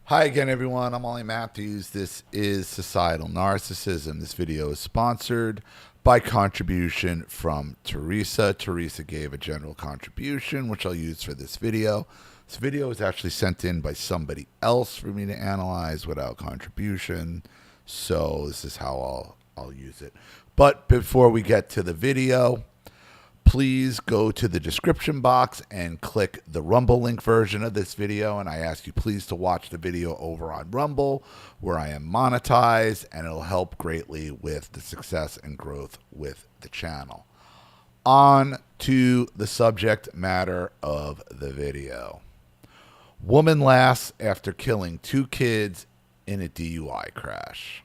Hi again, everyone. I'm Ollie Matthews. This is Societal Narcissism. This video is sponsored by contribution from Teresa. Teresa gave a general contribution, which I'll use for this video. This video was actually sent in by somebody else for me to analyze without contribution. So this is how I'll use it. But before we get to the video, please go to the description box and click the Rumble link version of this video. And I ask you please to watch the video over on Rumble, where I am monetized, and it'll help greatly with the success and growth with the channel. On to the subject matter of the video. Woman lasts after killing 2 kids in a DUI crash.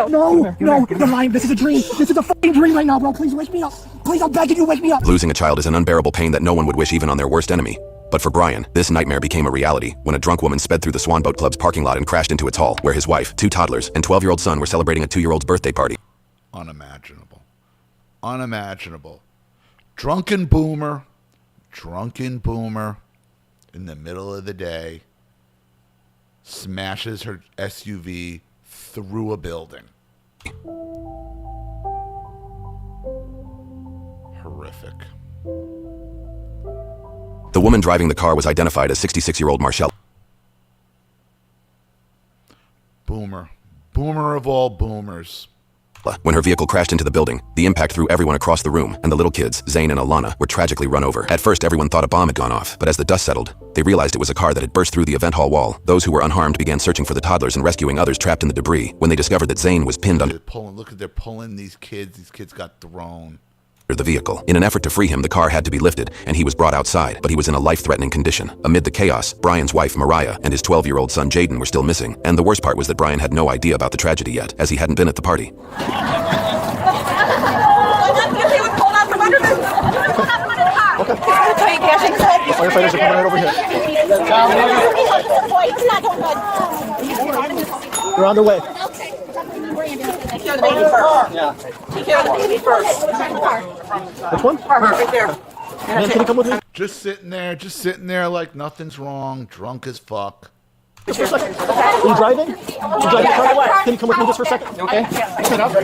No, you're lying. This is a dream. This is a fucking dream right now, bro. Please wake me up. Please, I'm begging you, wake me up. Losing a child is an unbearable pain that no one would wish even on their worst enemy. But for Brian, this nightmare became a reality when a drunk woman sped through the Swan Boat Club's parking lot and crashed into its hall, where his wife, 2 toddlers, and 12-year-old son were celebrating a 2-year-old's birthday party. Unimaginable. Unimaginable. Drunken boomer in the middle of the day smashes her SUV through a building. Horrific. The woman driving the car was identified as 66-year-old Marshall. Boomer. Boomer of all boomers. When her vehicle crashed into the building, the impact threw everyone across the room, and the little kids, Zane and Alana, were tragically run over. At first, everyone thought a bomb had gone off, but as the dust settled, they realized it was a car that had burst through the event hall wall. Those who were unharmed began searching for the toddlers and rescuing others trapped in the debris when they discovered that Zane was pinned under They're pulling these kids. These kids got thrown the vehicle. In an effort to free him, the car had to be lifted, and he was brought outside, but he was in a life-threatening condition. Amid the chaos, Brian's wife, Mariah, and his 12-year-old son, Jaden, were still missing, and the worst part was that Brian had no idea about the tragedy yet, as he hadn't been at the party. Firefighters are coming right over here. They're on their way. Secure the baby first. Yeah. Secure the baby first. Which one? Right there. Man, can you come with me? just sitting there like nothing's wrong, drunk as fuck. Just for a second. Are you driving? You driving the car? Can you come with me just for a second? Okay. Sit up. I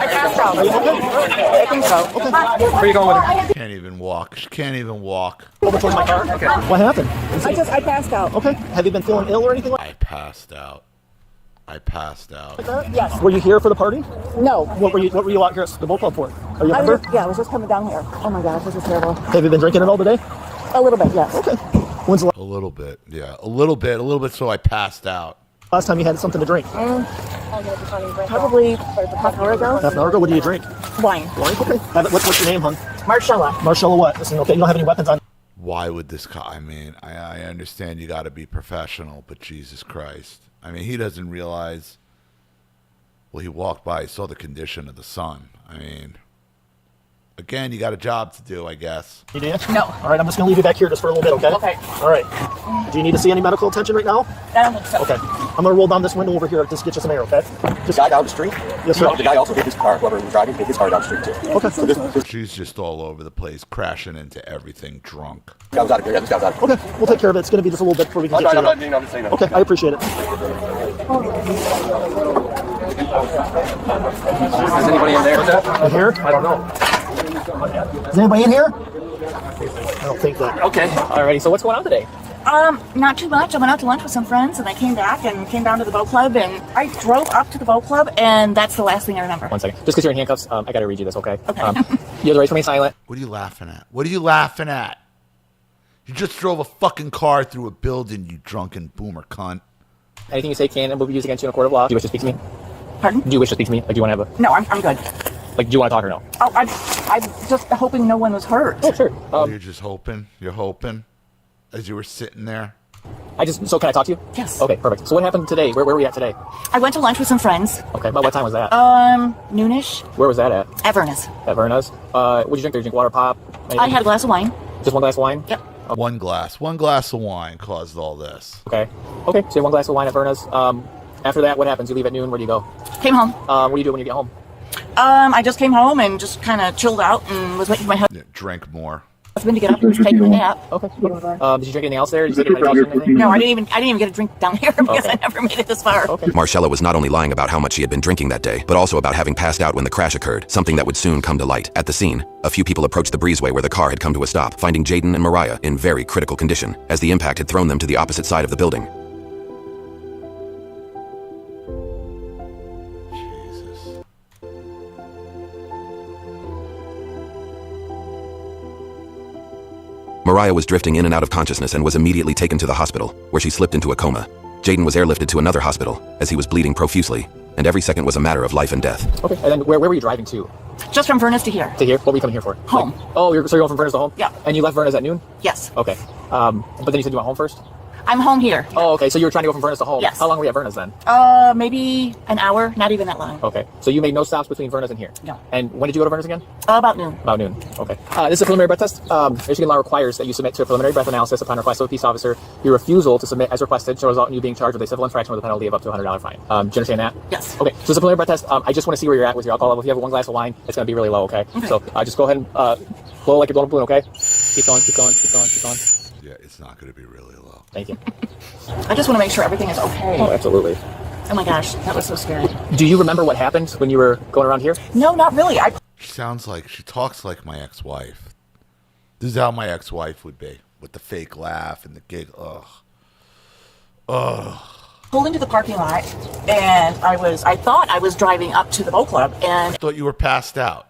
passed out. Are you okay? I think so. Okay. Where are you going with her? Can't even walk. She can't even walk. Over towards my car? Okay. What happened? I passed out. Okay. Have you been feeling ill or anything like I passed out. that? Yes. Were you here for the party? No. What were you out here at the boat club for? Are you a member? I was just coming down here. Oh my gosh, this is terrible. Have you been drinking it all today? A little bit, yes. Okay. When's the A little bit, yeah. A little bit, so I passed out. last time you had something to drink? Probably half an hour ago. Half an hour ago? What do you drink? Wine. Wine? Okay. What's your name, hon? Marcella. Marcella what? Listen, okay, you don't have any weapons on. Why would this I mean, I understand you got to be professional, but Jesus Christ. I mean, he doesn't realize. Well, he walked by, he saw the condition of the son. I mean, again, you got a job to do, I guess. You did? No. All right, I'm just going to leave you back here just for a little bit, okay? Okay. All right. Do you need to see any medical attention right now? I don't think so. Okay. I'm going to roll down this window over here. Just get you some air, okay? Just guy down the street? Yes, sir. The guy also hit his car. Whoever was driving hit his car down the street, too. Okay. So this She's just all over the place, crashing into everything drunk. guy was out of here. Yeah, this guy was out of here. Okay, we'll take care of it. It's going to be just a little bit before we can get you out. I'm just saying that. Okay, I appreciate it. Is anybody in there? What's that? In here? I don't know. Is anybody in here? I don't think that. Okay. Alrighty. So what's going on today? Not too much. I went out to lunch with some friends and I came back and came down to the boat club and I drove up to the boat club and that's the last thing I remember. 1 second. Just because you're in handcuffs, I gotta read you this, okay? Okay. You have the right to remain silent. What are you laughing at? What are you laughing at? You just drove a fucking car through a building, you drunken boomer cunt. Anything you say can and will be used against you in a court of law. Do you wish to speak to me? Pardon? Do you wish to speak to me? Like, do you want to have No, I'm good. do you want to talk or no? Oh, I'm just hoping no one was hurt. Oh, sure. You're just hoping? You're hoping? As you were sitting there? So can I talk to you? Yes. Okay, perfect. So what happened today? Where were we at today? I went to lunch with some friends. Okay, about what time was that? Noonish. Where was that at? At Verna's. At Verna's? What did you drink? Did you drink water, pop? Anything? I had a glass of wine. Just 1 glass of wine? Yep. One glass of wine caused all this. Okay. Okay, so you had 1 glass of wine at Verna's. After that, what happens? You leave at noon, where do you go? Came home. What do you do when you get home? I just came home and just kind of chilled out and was waiting for my husband Drink more. to get up and just take a nap. Okay. Did you drink anything else there? Did you take medication or anything? No, I didn't even get a drink down here because I never made it this far. Okay. Marcella was not only lying about how much she had been drinking that day, but also about having passed out when the crash occurred, something that would soon come to light. At the scene, a few people approached the breezeway where the car had come to a stop, finding Jaden and Mariah in very critical condition, as the impact had thrown them to the opposite side of the building. Mariah was drifting in and out of consciousness and was immediately taken to the hospital, where she slipped into a coma. Jaden was airlifted to another hospital, as he was bleeding profusely, and every second was a matter of life and death. Okay, and then where were you driving to? Just from Furnace to here. To here? What were you coming here for? Home. Like, so you're going from Furnace to home? Yeah. And you left Furnace at noon? Yes. Okay. But then you said you went home first? I'm home here. Oh, okay, so you were trying to go from Furnace to home? Yes. How long were you at Furnace then? Maybe an hour, not even that long. Okay, so you made no stops between Furnace and here? No. And when did you go to Furnace again? About noon. About noon. Okay. This is a preliminary breath test. Michigan law requires that you submit to a preliminary breath analysis upon request of a peace officer. Your refusal to submit as requested shall result in you being charged with a civil infraction with a penalty of up to a $100 fine. Do you understand that? Yes. Okay. So it's a preliminary breath test. I just want to see where you're at with your alcohol level. If you have one glass of wine, it's going to be really low. Okay. So just go ahead and blow like you're blowing a balloon. Okay. Keep going. Keep going. Keep going. Keep going. Yeah, it's not going to be really low. Thank you. I just want to make sure everything is okay. Oh, absolutely. Oh my gosh, that was so scary. Do you remember what happened when you were going around here? No, not really. She talks like my ex-wife. This is how my ex-wife would be, with the fake laugh and the gig. Ugh. Pulled into the parking lot, and I thought I was driving up to the boat club, and I thought you were passed out.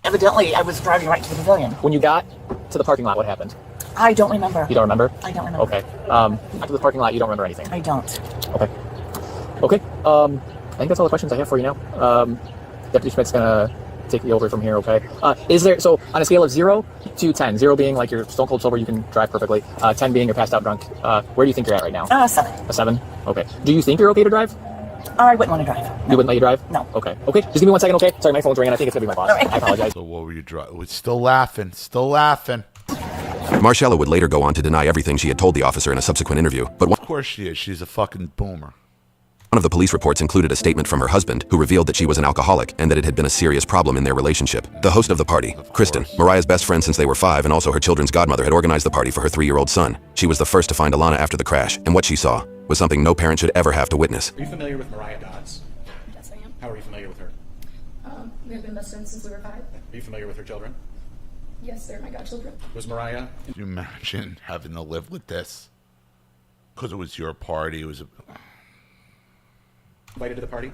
evidently I was driving right to the pavilion. When you got to the parking lot, what happened? I don't remember. You don't remember? I don't remember. Okay. After the parking lot, you don't remember anything? I don't. Okay. Okay. I think that's all the questions I have for you now. Deputy Schmidt's gonna take you over from here, okay? So on a scale of 0 to 10, 0 being like you're stone cold sober, you can drive perfectly, 10 being you're passed out drunk, where do you think you're at right now? 7. A 7? Okay. Do you think you're okay to drive? I wouldn't want to drive. You wouldn't let you drive? No. Okay. Okay. Just give me 1 second, okay? Sorry, my phone's ringing. I think it's gonna be my boss. Sorry. I apologize. So what were you driving? Still laughing. Still laughing. Marcella would later go on to deny everything she had told the officer in a subsequent interview, but Of course she is. She's a fucking boomer. one of the police reports included a statement from her husband, who revealed that she was an alcoholic and that it had been a serious problem in their relationship. The host of the party, Kristen, Mariah's best friend since they were 5 and also her children's godmother, had organized the party for her 3-year-old son. She was the first to find Alana after the crash, and what she saw was something no parent should ever have to witness. Are you familiar with Mariah Dodds? Yes, I am. How are you familiar with her? We have been best friends since we were 5. Are you familiar with her children? Yes, they're my godchildren. Was Mariah Can you imagine having to live with this? Because it was your party. It was invited to the party?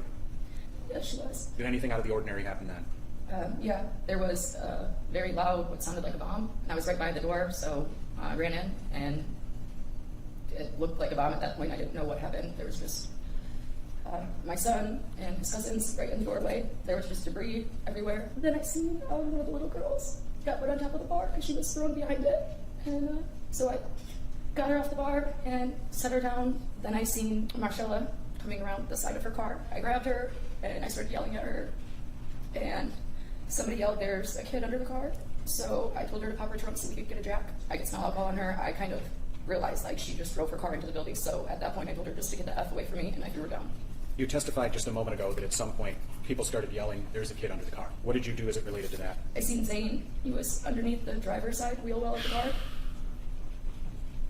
Yes, she was. Did anything out of the ordinary happen then? Yeah, there was very loud, what sounded like a bomb, and I was right by the door, so I ran in, and it looked like a bomb at that point. I didn't know what happened. There was just my son and his cousins right in the doorway. There was just debris everywhere. Then I seen one of the little girls got put on top of the bar because she was thrown behind it, and so I got her off the bar and set her down. Then I seen Marcella coming around the side of her car. I grabbed her and I started yelling at her, and somebody yelled, "There's a kid under the car." So I told her to pop her trunk so we could get a jack. I could smell alcohol on her. I kind of realized like she just drove her car into the building, so at that point I told her just to get the F away from me, and I threw her down. You testified just a moment ago that at some point people started yelling, "There's a kid under the car." What did you do as it related to that? I seen Zane. He was underneath the driver's side wheel well of the car,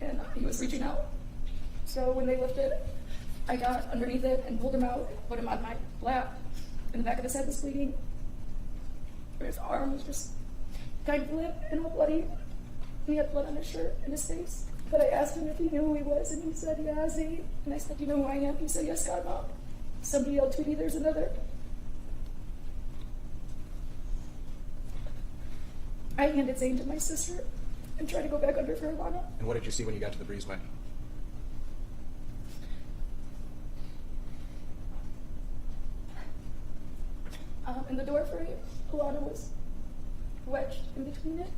and he was reaching out. So when they lifted, I got underneath it and pulled him out, put him on my lap, and the back of his head was bleeding. And his arm was just kind of limp and all bloody. And he had blood on his shirt and his face. But I asked him if he knew who he was, and he said, "Yeah, Zane." And I said, "You know who I am?" He said, "Yes, God, Mom." Somebody yelled, "Tweety, there's another." I handed Zane to my sister and tried to go back under for Alana. And what did you see when you got to the breezeway? In the door frame, Alana was wedged in between it.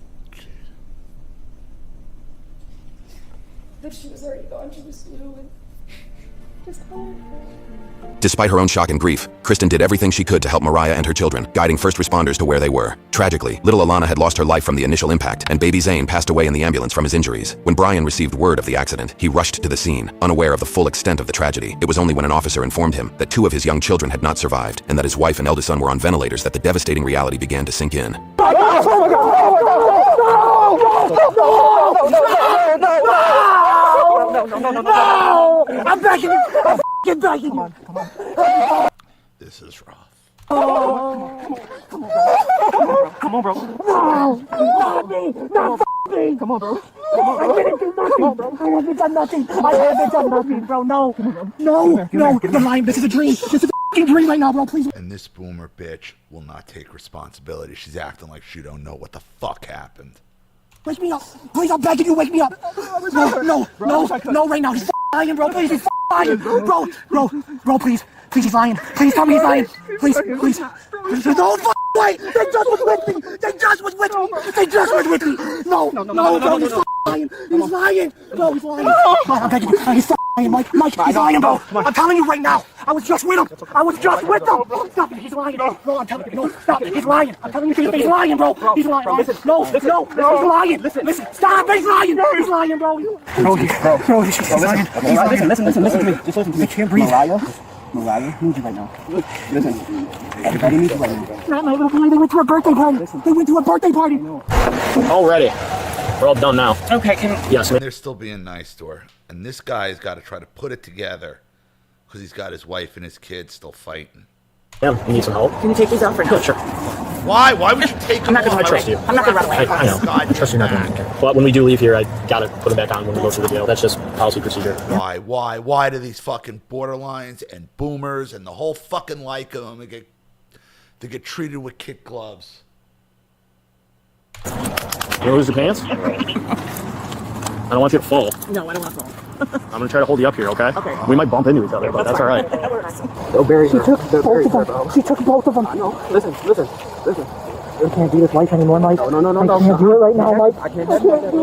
But she was already gone. She was blue, and Despite her own shock and grief, Kristen did everything she could to help Mariah and her children, guiding first responders to where they were. Tragically, little Alana had lost her life from the initial impact, and baby Zane passed away in the ambulance from his injuries. When Brian received word of the accident, he rushed to the scene, unaware of the full extent of the tragedy. It was only when an officer informed him that 2 of his young children had not survived, and that his wife and eldest son were on ventilators, that the devastating reality began to sink in. No! I'm begging you! I'm f***ing begging you! Come on. This is rough. Come on, bro. No! Not me! Not f***ing me! Come on, bro. I didn't do nothing! I haven't done nothing! I haven't done nothing, bro! No! No! You're lying! This is a dream! This is a f***ing dream right now, bro! Please! And this boomer bitch will not take responsibility. She's acting like she don't know what the fuck happened. Wake me up! Please, I'm begging you, wake me up! No, right now, he's lying, bro, please, he's lying! Bro, please, he's lying! Please tell me he's lying! Please! No, way! They just was with me! They just was with me! No, bro, he's lying! He's lying! Bro, he's lying! I'm begging you, he's lying, Mike, he's lying, bro! I'm telling you right now! I was just with him! Stop it, he's lying! No, I'm telling you, no, stop it, he's lying! I'm telling you, he's lying, bro! He's lying! No, he's lying! Listen, stop! He's lying! He's lying, bro! Bro, he's lying! Listen to me! Just listen to me! I can't breathe! Mariah needs you right now. Listen, everybody needs you right now. Not my little boy, they went to a birthday party! Already. We're all done now. Okay, Yes, And they're still being nice to her. And this guy's got to try to put it together because he's got his wife and his kids still fighting. ma'am, you need some help? Can you take these out for now? Sure. Why? Why would you take them I'm not off? gonna trust you. I'm not gonna run away. I know. God, I trust you're not going to. But when we do leave here, I gotta put them back on when we go to the jail. That's just policy procedure. Why do these fucking borderlines and boomers and the whole fucking like of them they get treated with kid gloves? You wanna lose your pants? I don't want you to fall. No, I don't want to fall. I'm gonna try to hold you up here, okay? Okay. We might bump into each other, but that's all right. They'll bury her. She took both of them. Listen. I can't do this life anymore, Mike. No. I can't do it right now, Mike. I can't do it.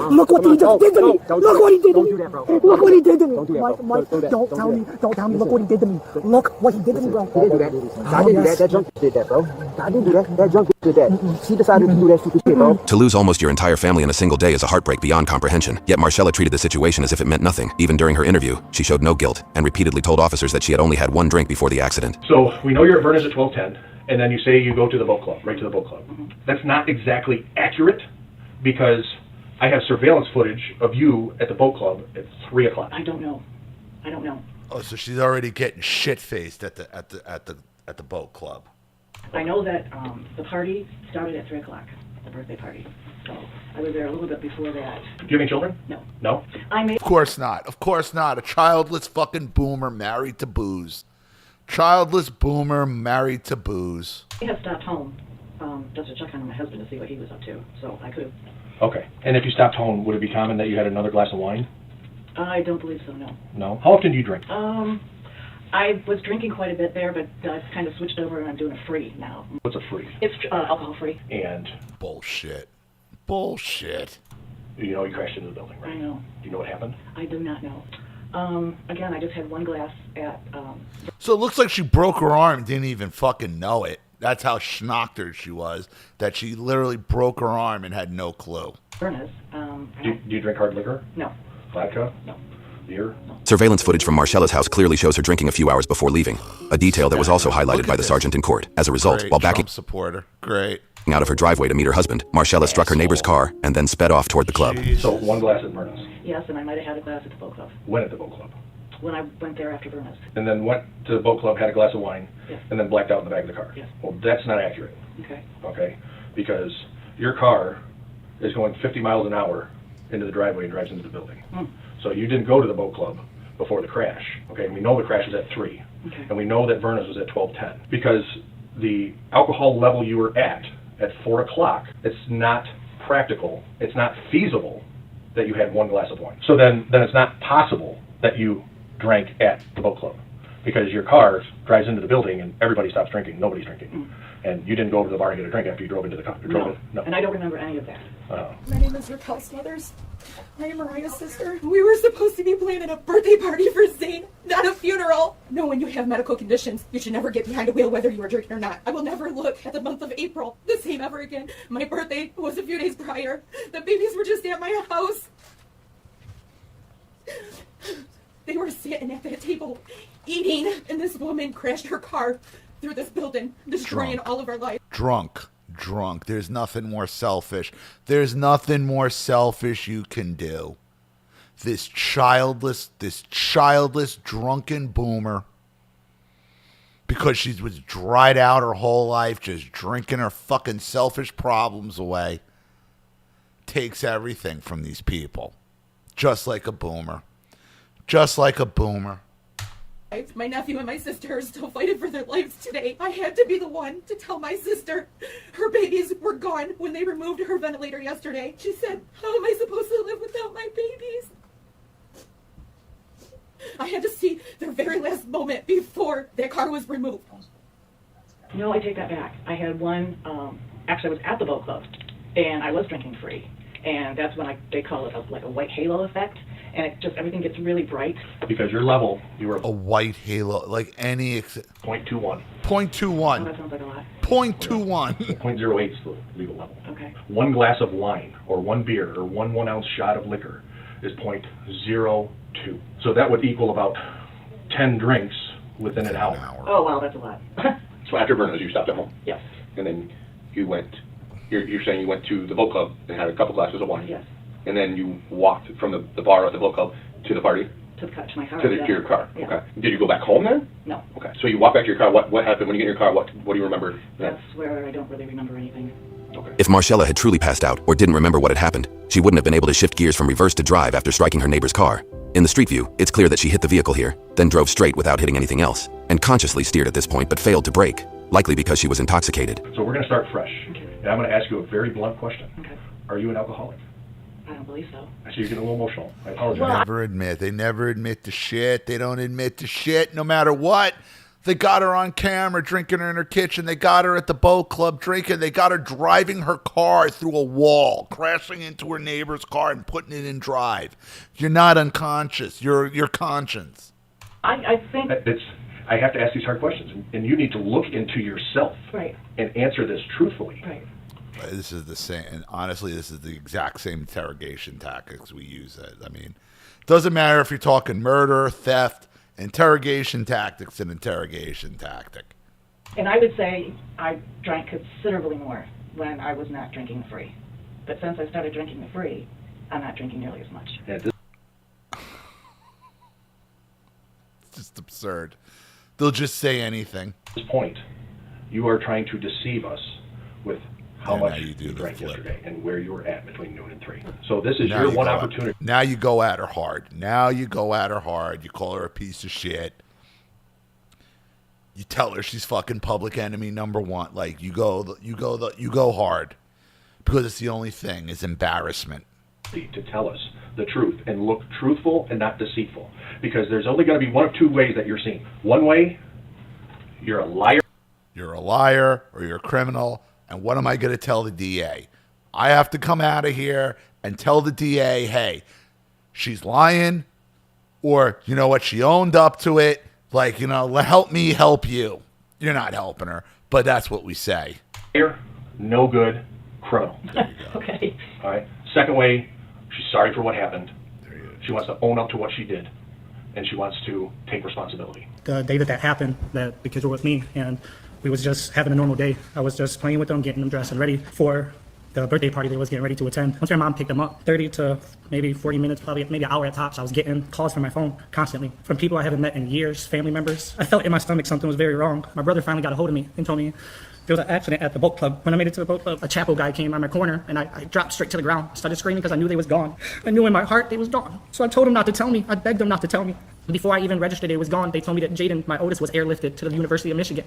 Look what he just did to me. Look what he did to me. do that, bro. Look what he did to me. Don't do that, bro. Mike, Don't do that. don't tell me. Don't tell me. Look what he did to me. Look what he did to me, bro. He didn't do that. I didn't do that. That junk did that, bro. I didn't do that. That junk did that. She decided to do that stupid shit, bro. To lose almost your entire family in a single day is a heartbreak beyond comprehension. Yet Marcella treated the situation as if it meant nothing. Even during her interview, she showed no guilt and repeatedly told officers that she had only had one drink before the accident. So we know you're at Vernon's at 12:10, and then you say you go to the boat club, right to the boat club. That's not exactly accurate because I have surveillance footage of you at the boat club at 3 o'clock. I don't know. Oh, so she's already getting shit faced at the boat club. I know that the party started at 3 o'clock, the birthday party. So I was there a little bit before that. Do you have any children? No. No? I made. Of course not. A childless fucking boomer married to booze. Childless boomer married to booze. I had stopped home just to check on my husband to see what he was up to. So I could have. Okay. And if you stopped home, would it be common that you had another glass of wine? I don't believe so. No. No? How often do you drink? I was drinking quite a bit there, but I've kind of switched over and I'm doing a free now. What's a free? It's alcohol free. And Bullshit. you know you crashed into the building, right? I know. Do you know what happened? I do not know. Again, I just had one glass at. So it looks like she broke her arm and didn't even fucking know it. That's how schnocked she was, that she literally broke her arm and had no clue. Furnace. Do you drink hard liquor? No. Vodka? No. Beer? No. Surveillance footage from Marcella's house clearly shows her drinking a few hours before leaving, a detail that was also highlighted by the sergeant in court. As a result, Great while backing Trump supporter. Great. out of her driveway to meet her husband, Marcella struck her neighbor's car and then sped off toward the club. So one glass at Vernon's. Yes, and I might have had a glass at the boat club When at the boat club? when I went there after Vernon's. And then went to the boat club, had a glass of wine, Yes. and then blacked out in the back of the car. Yes. Well, that's not accurate, Okay. okay? Because your car is going 50 miles an hour into the driveway and drives into the building. So you didn't go to the boat club before the crash, okay? And we know the crash was at 3. Okay. And we know that Vernon's was at 12:10. Because the alcohol level you were at 4 o'clock, it's not practical, it's not feasible that you had one glass of wine. So then it's not possible that you drank at the boat club. because your car drives into the building and everybody stops drinking. Nobody's drinking. And you didn't go over to the bar to get a drink after you drove into the car. No. And I don't remember any of that. My name is Raquel Smothers. I am Mariah's sister. We were supposed to be planning a birthday party for Zane, not a funeral. No, when you have medical conditions, you should never get behind a wheel whether you are drinking or not. I will never look at the month of April the same ever again. My birthday was a few days prior. The babies were just at my house. They were sitting at that table eating, and this woman crashed her car through this building, destroying all of our life. Drunk. There's nothing more selfish. There's nothing more selfish you can do. This childless drunken boomer, because she was dried out her whole life just drinking her fucking selfish problems away, takes everything from these people. Just like a boomer. My nephew and my sister are still fighting for their lives today. I had to be the one to tell my sister her babies were gone when they removed her ventilator yesterday. She said, how am I supposed to live without my babies? I had to see their very last moment before their car was removed. No, I take that back. I had one, actually I was at the boat club, and I was drinking free. And that's when they call it like a white halo effect. And it just, everything gets really bright. Because your level, you were a white halo, like any 0.21. 0.21. Oh, that sounds like a lot. 0.21. 0.08 is the legal level. Okay. One glass of wine, or one beer, or one 1 ounce shot of liquor is 0.02. So that would equal about 10 drinks within an hour. Oh, wow, that's a lot. So after Verna's, you stopped at home? Yes. And then you went, you're saying you went to the boat club and had a couple glasses of wine? Yes. And then you walked from the bar at the boat club to the party? To my car. To your car. Yeah. Okay. Did you go back home then? No. Okay. So you walk back to your car. What happened when you get in your car? What do you remember? That's where I don't really remember anything. Okay. If Marcella had truly passed out or didn't remember what had happened, she wouldn't have been able to shift gears from reverse to drive after striking her neighbor's car. In the street view, it's clear that she hit the vehicle here, then drove straight without hitting anything else, and consciously steered at this point but failed to brake, likely because she was intoxicated. So we're going to start fresh. Okay. And I'm going to ask you a very blunt question. Okay. Are you an alcoholic? I don't believe so. I see you're getting a little emotional. I apologize. They never admit to shit. They don't admit to shit no matter what. They got her on camera drinking her in her kitchen. They got her at the boat club drinking. They got her driving her car through a wall, crashing into her neighbor's car and putting it in drive. You're not unconscious. You're your conscience. I think... I have to ask these hard questions, and you need to look into yourself and answer this truthfully. Right. This is the same, and honestly, this is the exact same interrogation tactics we use. I mean, doesn't matter if you're talking murder, theft, interrogation tactics, an interrogation tactic. And I would say I drank considerably more when I was not drinking the free. But since I started drinking the free, I'm not drinking nearly as much. It's just absurd. They'll just say anything. At this point, you are trying to deceive us with how much you drank yesterday and where you were at between noon and 3. So this is your one opportunity. Now you go at her hard. You call her a piece of shit. You tell her she's fucking public enemy number 1. Like you go hard because it's the only thing is embarrassment. To tell us the truth and look truthful and not deceitful, because there's only going to be one of two ways that you're seen. One way, you're a liar. You're a liar or you're a criminal. And what am I going to tell the DA? I have to come out of here and tell the DA, hey, she's lying, or, you know what, she owned up to it. Like, you know, help me help you. You're not helping her, but that's what we say. Liar, no good, criminal. Okay. All right. Second way, she's sorry for what happened. She wants to own up to what she did, and she wants to take responsibility. The day that happened, that the kids were with me, and we was just having a normal day. I was just playing with them, getting them dressed and ready for the birthday party they was getting ready to attend. Once their mom picked them up, 30 to maybe 40 minutes, probably maybe an hour at tops, I was getting calls from my phone constantly from people I haven't met in years, family members. I felt in my stomach something was very wrong. My brother finally got a hold of me and told me there was an accident at the boat club. When I made it to the boat club, a chapel guy came on my corner, and I dropped straight to the ground. I started screaming because I knew they was gone. I knew in my heart they was gone. So I told him not to tell me. I begged them not to tell me. Before I even registered it was gone, they told me that Jaden, my oldest, was airlifted to the University of Michigan.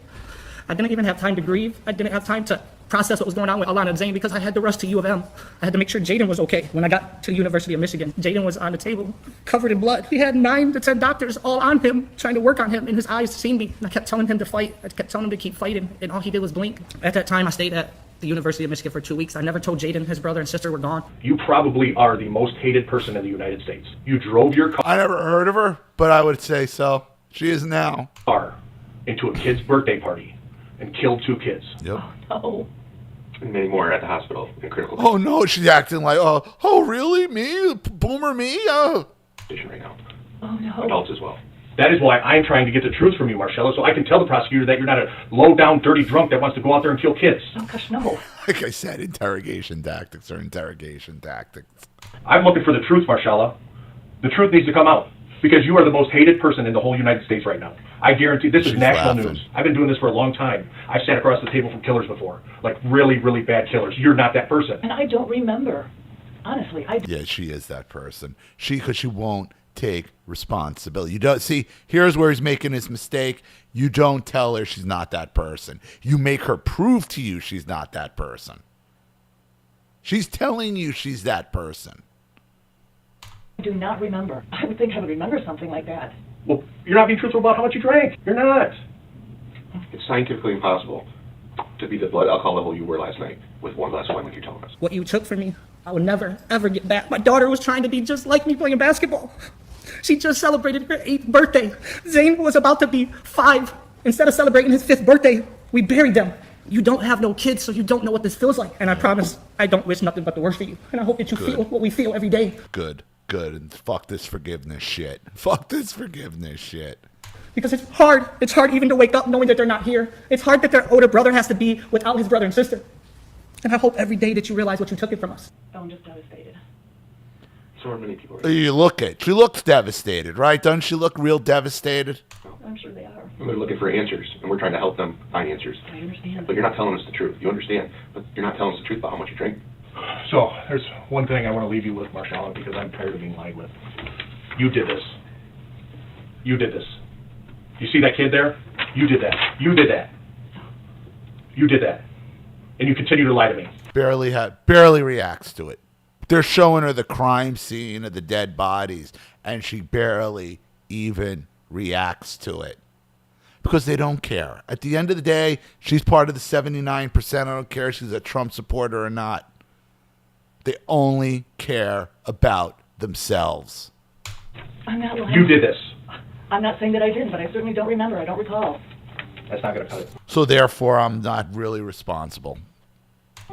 I didn't even have time to grieve. I didn't have time to process what was going on with Alana and Zane because I had to rush to U of M. I had to make sure Jaden was okay. When I got to the University of Michigan, Jaden was on the table, covered in blood. We had 9 to 10 doctors all on him, trying to work on him, and his eyes seen me. And I kept telling him to fight. I kept telling him to keep fighting, and all he did was blink. At that time, I stayed at the University of Michigan for 2 weeks. I never told Jaden his brother and sister were gone. You probably are the most hated person in the United States. You drove your I never heard of her, but I would say so. She is now. car into a kid's birthday party and killed 2 kids. Yep. Oh. And many more at the hospital in critical Oh no, she's acting like, oh really? Me? Boomer me? condition right now. Oh no. Adults as well. That is why I'm trying to get the truth from you, Marcella, so I can tell the prosecutor that you're not a low-down, dirty drunk that wants to go out there and kill kids. Oh gosh, no. Like I said, interrogation tactics are interrogation tactics. I'm looking for the truth, Marcella. The truth needs to come out because you are the most hated person in the whole United States right now. I guarantee this is national news. I've been doing this for a long time. I've sat across the table from killers before, like really, really bad killers. You're not that person. And I don't remember. Honestly, Yeah, she is that person. Because she won't take responsibility. You don't see, here's where he's making his mistake. You don't tell her she's not that person. You make her prove to you she's not that person. She's telling you she's that person. I do not remember. I would think I would remember something like that. Well, you're not being truthful about how much you drank. You're not. It's scientifically impossible to be the blood alcohol level you were last night with one glass of wine like you're telling us. What you took from me, I would never, ever get back. My daughter was trying to be just like me playing basketball. She just celebrated her 8th birthday. Zane was about to be 5. Instead of celebrating his 5th birthday, we buried them. You don't have no kids, so you don't know what this feels like. And I promise I don't wish nothing but the worst for you. And I hope that you feel what we feel every day. Good. And fuck this forgiveness shit. Fuck this forgiveness shit. Because it's hard. It's hard even to wake up knowing that they're not here. It's hard that their older brother has to be without his brother and sister. And I hope every day that you realize what you took it from us. Oh, I'm just devastated. So are many people. You look it. She looks devastated, right? Doesn't she look real devastated? I'm sure they are. They're looking for answers, and we're trying to help them find answers. I understand. But you're not telling us the truth. You understand, but you're not telling us the truth about how much you drink. So, there's one thing I want to leave you with, Marcella, because I'm tired of being lied with. You did this. You did this. You see that kid there? You did that. You did that. You did that. And you continue to lie to me. Barely reacts to it. They're showing her the crime scene of the dead bodies, and she barely even reacts to it. Because they don't care. At the end of the day, she's part of the 79%. I don't care if she's a Trump supporter or not. They only care about themselves. I'm not lying. You did this. I'm not saying that I didn't, but I certainly don't remember. I don't recall. That's not going to cut it. So therefore, I'm not really responsible.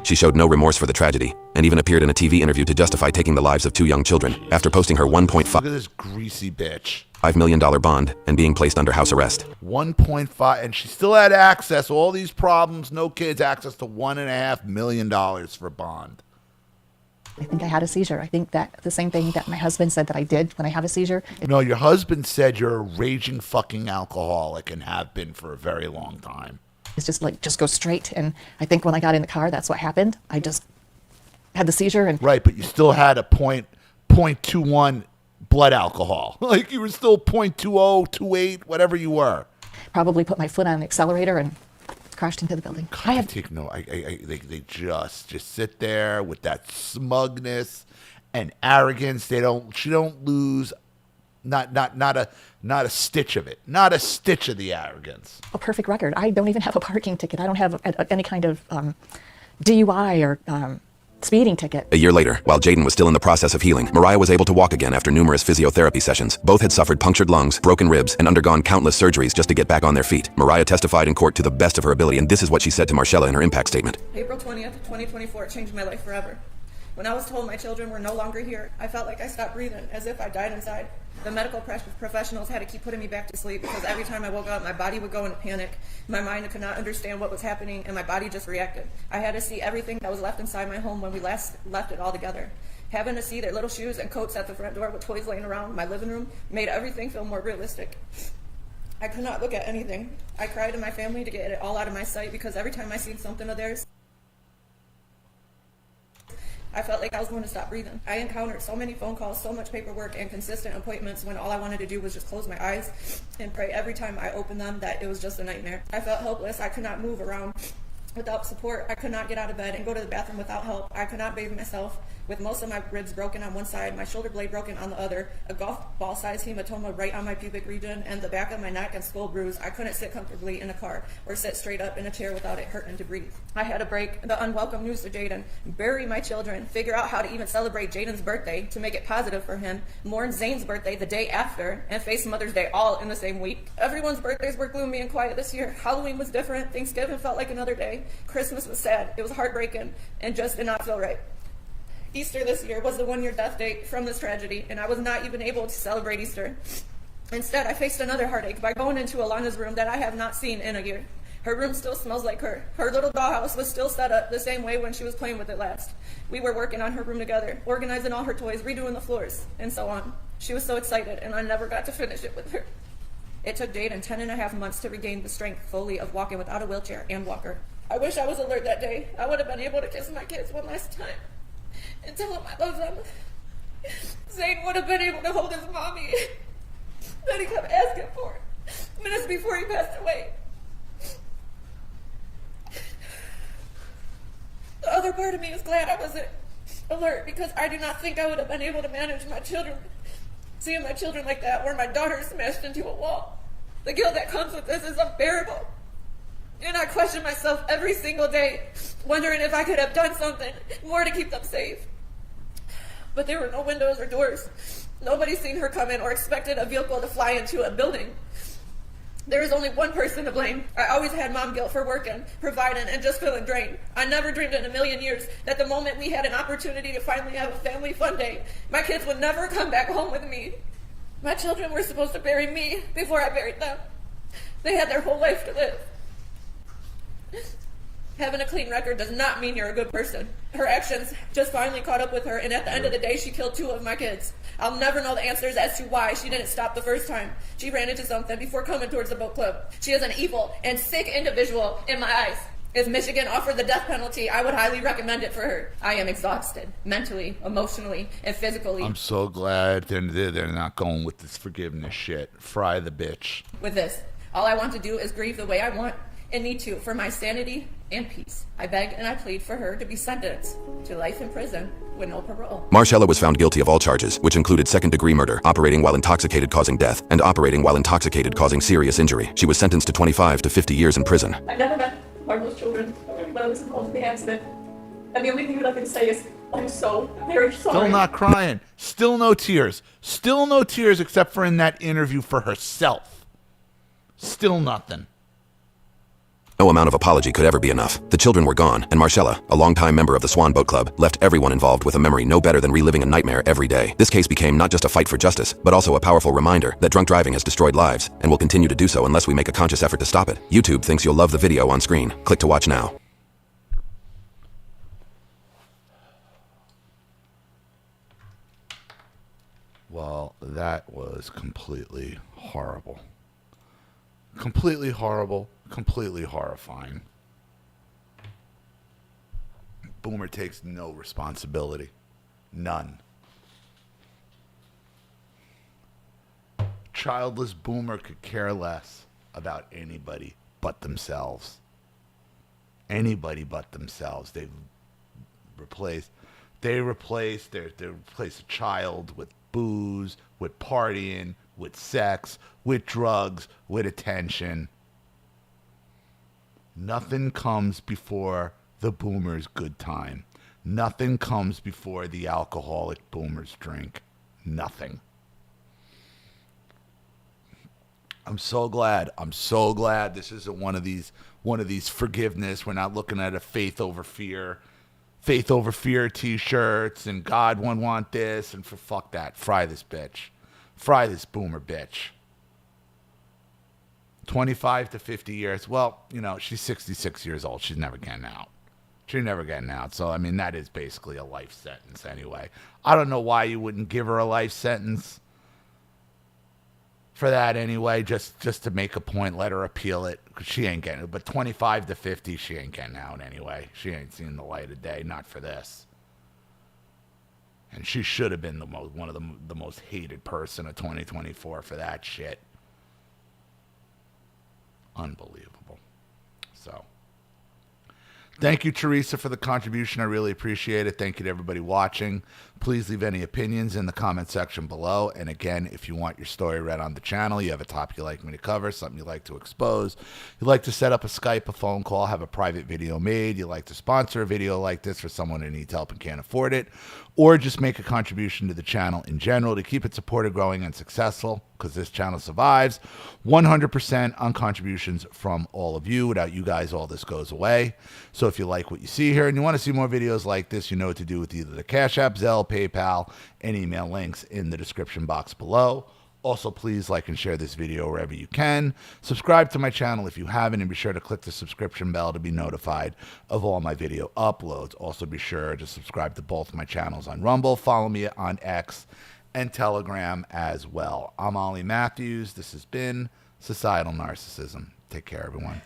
She showed no remorse for the tragedy, and even appeared in a TV interview to justify taking the lives of 2 young children after posting her Look at this greasy bitch. $1.5 million bond and being placed under house arrest. 1.5, and she still had access, all these problems, no kids, access to $1.5 million for bond. I think I had a seizure. I think that the same thing that my husband said that I did when I have a seizure. No, your husband said you're a raging fucking alcoholic and have been for a very long time. It's just like, just go straight. And I think when I got in the car, that's what happened. I just had the seizure. And right, but you still had a 0.21 blood alcohol. Like you were still 0.20, 0.28, whatever you were. Probably put my foot on an accelerator and crashed into the building. They just sit there with that smugness and arrogance. She don't lose not a stitch of it. Not a stitch of the arrogance. A perfect record. I don't even have a parking ticket. I don't have any kind of DUI or speeding ticket. A year later, while Jaden was still in the process of healing, Mariah was able to walk again after numerous physiotherapy sessions. Both had suffered punctured lungs, broken ribs, and undergone countless surgeries just to get back on their feet. Mariah testified in court to the best of her ability, and this is what she said to Marcella in her impact statement. April 20th, 2024 changed my life forever. When I was told my children were no longer here, I felt like I stopped breathing, as if I died inside. The medical professionals had to keep putting me back to sleep because every time I woke up, my body would go into panic. My mind could not understand what was happening, and my body just reacted. I had to see everything that was left inside my home when we last left it all together. Having to see their little shoes and coats at the front door with toys laying around my living room made everything feel more realistic. I could not look at anything. I cried to my family to get it all out of my sight because every time I seen something of theirs, I felt like I was going to stop breathing. I encountered so many phone calls, so much paperwork, and consistent appointments when all I wanted to do was just close my eyes and pray every time I opened them that it was just a nightmare. I felt helpless. I could not move around Without support, I could not get out of bed and go to the bathroom without help. I could not bathe myself, with most of my ribs broken on one side, my shoulder blade broken on the other, a golf ball sized hematoma right on my pubic region, and the back of my neck and skull bruise. I couldn't sit comfortably in a car or sit straight up in a chair without it hurting to breathe. I had to break the unwelcome news to Jaden, bury my children, figure out how to even celebrate Jaden's birthday to make it positive for him, mourn Zane's birthday the day after, and face Mother's Day all in the same week. Everyone's birthdays were gloomy and quiet this year. Halloween was different. Thanksgiving felt like another day. Christmas was sad. It was heartbreaking and just did not feel right. Easter this year was the 1-year death date from this tragedy, and I was not even able to celebrate Easter. Instead, I faced another heartache by going into Alana's room that I have not seen in a year. Her room still smells like her. Her little dollhouse was still set up the same way when she was playing with it last. We were working on her room together, organizing all her toys, redoing the floors, and so on. She was so excited, and I never got to finish it with her. It took Jaden 10.5 months to regain the strength fully of walking without a wheelchair and walker. I wish I was alert that day. I would have been able to kiss my kids one last time and tell them I love them. Zane would have been able to hold his mommy that he kept asking for minutes before he passed away. The other part of me is glad I wasn't alert, because I do not think I would have been able to manage my children, seeing my children like that, or my daughter smashed into a wall. The guilt that comes with this is unbearable. And I question myself every single day, wondering if I could have done something more to keep them safe. But there were no windows or doors. Nobody's seen her come in or expected a vehicle to fly into a building. There is only one person to blame. I always had mom guilt for working, providing, and just feeling drained. I never dreamed in a million years that the moment we had an opportunity to finally have a family fun day, my kids would never come back home with me. My children were supposed to bury me before I buried them. They had their whole life to live. Having a clean record does not mean you're a good person. Her actions just finally caught up with her, and at the end of the day, she killed 2 of my kids. I'll never know the answers as to why she didn't stop the first time. She ran into something before coming towards the boat club. She is an evil and sick individual in my eyes. If Michigan offered the death penalty, I would highly recommend it for her. I am exhausted, mentally, emotionally, and physically. I'm so glad they're not going with this forgiveness shit. Fry the bitch. With this, all I want to do is grieve the way I want and need to for my sanity and peace. I beg and I plead for her to be sentenced to life in prison with no parole. Marcella was found guilty of all charges, which included second-degree murder, operating while intoxicated causing death, and operating while intoxicated causing serious injury. She was sentenced to 25 to 50 years in prison. I never met Marlo's children when I was involved in the accident. And the only thing that I can say is, I'm so very sorry. Still not crying. Still no tears. Still no tears except for in that interview for herself. Still nothing. No amount of apology could ever be enough. The children were gone, and Marcella, a longtime member of the Swan Boat Club, left everyone involved with a memory no better than reliving a nightmare every day. This case became not just a fight for justice, but also a powerful reminder that drunk driving has destroyed lives, and will continue to do so unless we make a conscious effort to stop it. YouTube thinks you'll love the video on screen. Click to watch now. Well, that was completely horrible. Completely horrible. Completely horrifying. Boomer takes no responsibility. None. Childless Boomer could care less about anybody but themselves. Anybody but themselves. They replace a child with booze, with partying, with sex, with drugs, with attention. Nothing comes before the boomer's good time. Nothing comes before the alcoholic boomer's drink. Nothing. I'm so glad this isn't one of these forgiveness. We're not looking at a faith over fear t-shirts and God won't want this and fuck that. Fry this bitch. Fry this boomer bitch. 25 to 50 years. Well, she's 66 years old. She's never getting out. So, I mean, that is basically a life sentence anyway. I don't know why you wouldn't give her a life sentence for that anyway, just to make a point, let her appeal it. She ain't getting it. But 25 to 50, she ain't getting out anyway. She ain't seen the light of day, not for this. And she should have been one of the most hated person of 2024 for that shit. Unbelievable. So, Thank you, Teresa, for the contribution. I really appreciate it. Thank you to everybody watching. Please leave any opinions in the comment section below. And again, if you want your story read on the channel, you have a topic you'd like me to cover, something you'd like to expose, you'd like to set up a Skype, a phone call, have a private video made, you'd like to sponsor a video like this for someone who needs help and can't afford it, or just make a contribution to the channel in general to keep it supported, growing, and successful, because this channel survives 100% on contributions from all of you. Without you guys, all this goes away. So if you like what you see here and you want to see more videos like this, you know what to do with either the Cash App, Zelle, PayPal, and email links in the description box below. Also, please like and share this video wherever you can. Subscribe to my channel if you haven't, and be sure to click the subscription bell to be notified of all my video uploads. Also, be sure to subscribe to both my channels on Rumble. Follow me on X and Telegram as well. I'm Ollie Matthews. This has been Societal Narcissism. Take care, everyone.